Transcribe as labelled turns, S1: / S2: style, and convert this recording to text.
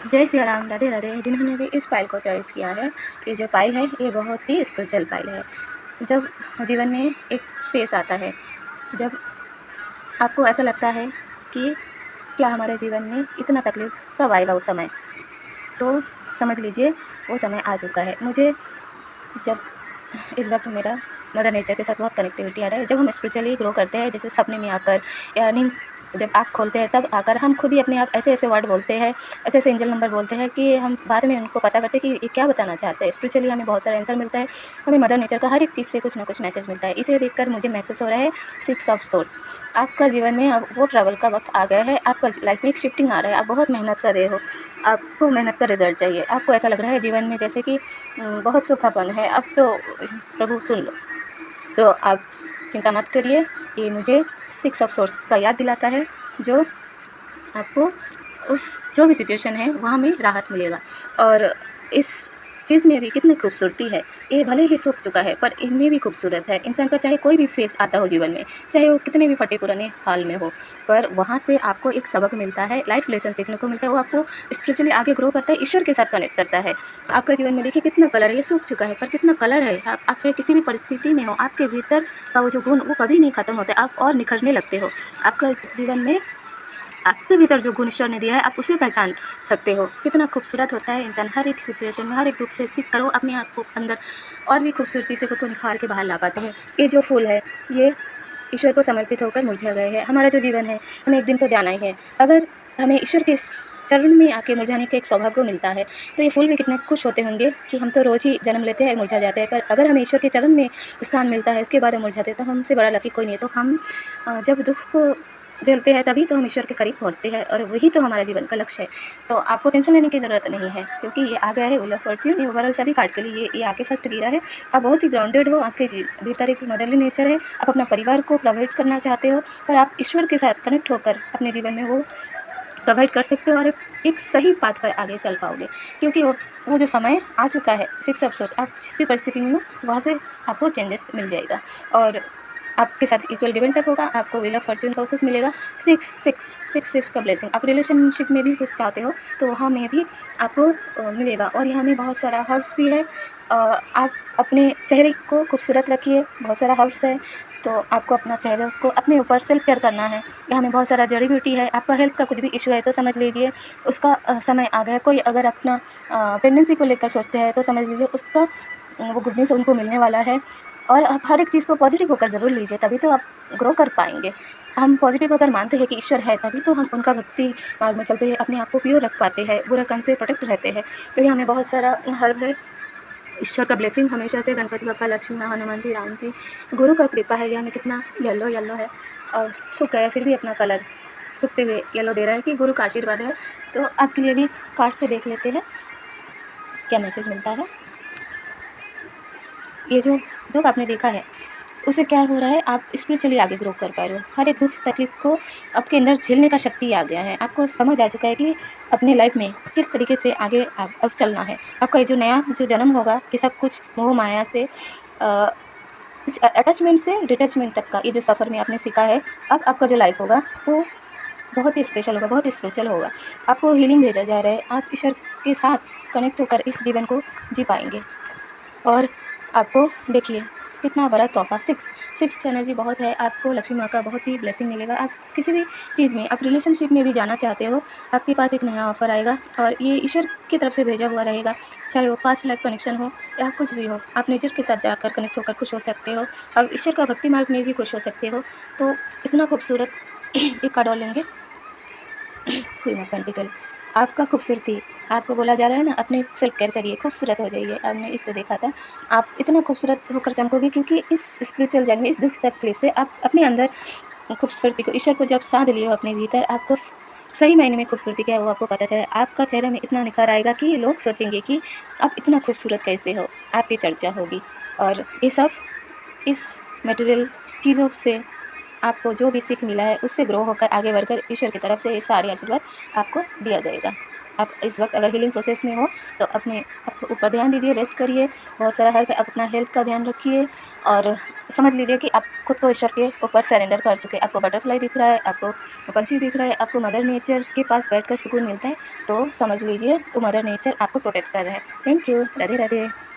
S1: जय सिया राम, राधे राधे। जिन्होंने भी इस फाइल को चॉइस किया है, ये जो फाइल है ये बहुत ही स्पिरिचुअल फाइल है। जब जीवन में एक फेस आता है, जब आपको ऐसा लगता है कि क्या हमारे जीवन में इतना तकलीफ कब आएगा उस समय, तो समझ लीजिए वो समय आ चुका है। मुझे जब इस वक्त मेरा मदर नेचर के साथ बहुत कनेक्टिविटी आ रहा है। जब हम स्पिरिचुअली ग्रो करते हैं, जैसे सपने में आकर या नींद जब आँख खोलते हैं तब आकर हम खुद ही अपने आप ऐसे ऐसे वर्ड बोलते हैं, ऐसे ऐसे एंजल नंबर बोलते हैं कि हम बाद में उनको पता करते हैं कि ये क्या बताना चाहते हैं। स्पिरिचुअली हमें बहुत सारा आंसर मिलता है। हमें मदर नेचर का हर एक चीज़ से कुछ ना कुछ मैसेज मिलता है। इसे देखकर मुझे मैसेज हो रहा है 6 ऑफ सोर्स। आपका जीवन में अब वो ट्रैवल का वक्त आ गया है। आपका लाइफ में एक शिफ्टिंग आ रहा है। आप बहुत मेहनत कर रहे हो, आपको मेहनत का रिजल्ट चाहिए। आपको ऐसा लग रहा है जीवन में जैसे कि बहुत सूखापन है, अब तो प्रभु सुन लो। तो आप चिंता मत करिए, ये मुझे 6 ऑफ सोर्स का याद दिलाता है, जो आपको उस जो भी सिचुएशन है वहाँ में राहत मिलेगा। और इस चीज़ में भी कितनी खूबसूरती है। ये भले ही सूख चुका है पर इनमें भी खूबसूरत है। इंसान का चाहे कोई भी फेस आता हो जीवन में, चाहे वो कितने भी फटे पुराने हाल में हो, पर वहाँ से आपको एक सबक मिलता है, लाइफ लेसन सीखने को मिलता है। वो आपको स्पिरिचुअली आगे ग्रो करता है, ईश्वर के साथ कनेक्ट करता है। आपका जीवन में देखिए कितना कलर है, ये सूख चुका है पर कितना कलर है। आप चाहे किसी भी परिस्थिति में हो, आपके भीतर का वो जो गुण वो कभी नहीं खत्म होता है। आप और निखरने लगते हो। आपका जीवन में आपके भीतर जो गुण ईश्वर ने दिया है, आप उसे पहचान सकते हो। कितना खूबसूरत होता है इंसान। हर एक सिचुएशन में, हर एक दुख से सीख कर वो अपने आप को अंदर और भी खूबसूरती से खुद को निखार के बाहर ला पाता है। ये जो फूल है, ये ईश्वर को समर्पित होकर मुरझा गए हैं। हमारा जो जीवन है, हमें एक दिन तो जाना ही है। अगर हमें ईश्वर के चरण में आके मुरझाने का एक सौभाग्य मिलता है, तो ये फूल भी कितने खुश होते होंगे कि हम तो रोज़ ही जन्म लेते हैं, मुरझा जाते हैं, पर अगर हमें ईश्वर के चरण में स्थान मिलता है, उसके बाद हम मुरझाते हैं, तो हमसे बड़ा लकी कोई नहीं है। तो हम जब दुख को झेलते हैं तभी तो हम ईश्वर के करीब पहुंचते हैं, और वही तो हमारा जीवन का लक्ष्य है। तो आपको टेंशन लेने की ज़रूरत नहीं है, क्योंकि ये आ गया है व्हील ऑफ फॉर्च्यून। ये ओवरऑल सभी कार्ड के लिए ये आके फर्स्ट गिरा है। आप बहुत ही ग्राउंडेड हो, आपके भीतर एक मदरली नेचर है। आप अपना परिवार को प्रोवाइड करना चाहते हो, पर आप ईश्वर के साथ कनेक्ट होकर अपने जीवन में वो प्रोवाइड कर सकते हो, और एक सही पाथ पर आगे चल पाओगे। क्योंकि वो जो समय आ चुका है 6 ऑफ सोर्स। आप जिस भी परिस्थिति में हो वहाँ से आपको चेंजेस मिल जाएगा, और आपके साथ इक्वल गिव एंड टेक होगा। आपको व्हील ऑफ फॉर्च्यून का सुख मिलेगा। 6 का ब्लेसिंग। आप रिलेशनशिप में भी कुछ चाहते हो तो वहाँ में भी आपको मिलेगा। और यहाँ में बहुत सारा हर्ब्स भी है। आप अपने चेहरे को खूबसूरत रखिए। बहुत सारा हर्ब्स है, तो आपको अपना चेहरे को अपने ऊपर सेल्फ केयर करना है। यहाँ में बहुत सारा जड़ी बूटी है। आपका हेल्थ का कुछ भी इशू है तो समझ लीजिए उसका समय आ गया है। कोई अगर अपना प्रेगनेंसी को लेकर सोचते हैं तो समझ लीजिए उसका वो गुड न्यूज़ उनको मिलने वाला है। और आप हर एक चीज़ को पॉजिटिव होकर ज़रूर लीजिए, तभी तो आप ग्रो कर पाएंगे। हम पॉजिटिव अगर मानते हैं कि ईश्वर है, तभी तो हम उनका भक्ति मार्ग में चलते हुए अपने आप को प्योर रख पाते हैं, बुरा काम से प्रोटेक्ट रहते हैं। तो यहाँ में बहुत सारा हर्ब है। ईश्वर का ब्लेसिंग हमेशा से गणपति बप्पा, लक्ष्मी माँ, हनुमान जी, राम जी, गुरु का कृपा है। यहाँ में कितना येलो येलो है और सूख गया फिर भी अपना कलर सूखते हुए येलो दे रहा है कि गुरु का आशीर्वाद है। तो आपके लिए भी कार्ड से देख लेते हैं क्या मैसेज मिलता है। ये जो दुख आपने देखा है उससे क्या हो रहा है, आप स्पिरिचुअली आगे ग्रो कर पा रहे हो। हर एक दुख तकलीफ को आपके अंदर झेलने का शक्ति आ गया है। आपको समझ आ चुका है कि अपने लाइफ में किस तरीके से आगे अब चलना है। आपका ये जो नया जो जन्म होगा कि सब कुछ मोह माया से कुछ अटैचमेंट से डिटैचमेंट तक का ये जो सफ़र में आपने सीखा है, अब आपका जो लाइफ होगा वो बहुत ही स्पेशल होगा, बहुत ही स्पिरिचुअल होगा। आपको हीलिंग भेजा जा रहा है। आप ईश्वर के साथ कनेक्ट होकर इस जीवन को जी पाएंगे। और आपको देखिए कितना बड़ा तोहफा, सिक्स एनर्जी बहुत है। आपको लक्ष्मी माँ का बहुत ही ब्लेसिंग मिलेगा। आप किसी भी चीज़ में, आप रिलेशनशिप में भी जाना चाहते हो, आपके पास एक नया ऑफर आएगा और ये ईश्वर की तरफ से भेजा हुआ रहेगा। चाहे वो पास्ट लाइफ कनेक्शन हो या कुछ भी हो, आप नेचर के साथ जाकर कनेक्ट होकर खुश हो सकते हो, और ईश्वर का भक्ति मार्ग में भी खुश हो सकते हो। तो इतना खूबसूरत एक कार्ड और लेंगे। क्वीन ऑफ पेंटिकल, आपका खूबसूरती, आपको बोला जा रहा है ना अपने सेल्फ केयर करिए, खूबसूरत हो जाइए। आपने इससे देखा था आप इतना खूबसूरत होकर चमकोगे, क्योंकि इस स्पिरिचुअल जर्नी, इस दुख तकलीफ से आप अपने अंदर खूबसूरती को, ईश्वर को जब साध लिए हो अपने भीतर, आपको सही मायने में खूबसूरती क्या है वो आपको पता चला। आपका चेहरे में इतना निखार आएगा कि लोग सोचेंगे कि आप इतना खूबसूरत कैसे हो, आपकी चर्चा होगी। और ये सब इस मटेरियल चीज़ों से आपको जो भी सीख मिला है उससे ग्रो होकर आगे बढ़कर ईश्वर की तरफ से ये सारे आशीर्वाद आपको दिया जाएगा। आप इस वक्त अगर हीलिंग प्रोसेस में हो तो अपने आप ऊपर ध्यान दीजिए, रेस्ट करिए, बहुत सारा हर अपना हेल्थ का ध्यान रखिए और समझ लीजिए कि आप खुद को ईश्वर के ऊपर सरेंडर कर चुके हैं। आपको बटरफ्लाई दिख रहा है, आपको पंछी दिख रहा है, आपको मदर नेचर के पास बैठकर सुकून मिलता है, तो समझ लीजिए तो मदर नेचर आपको प्रोटेक्ट कर रहा है। Thank you. राधे राधे।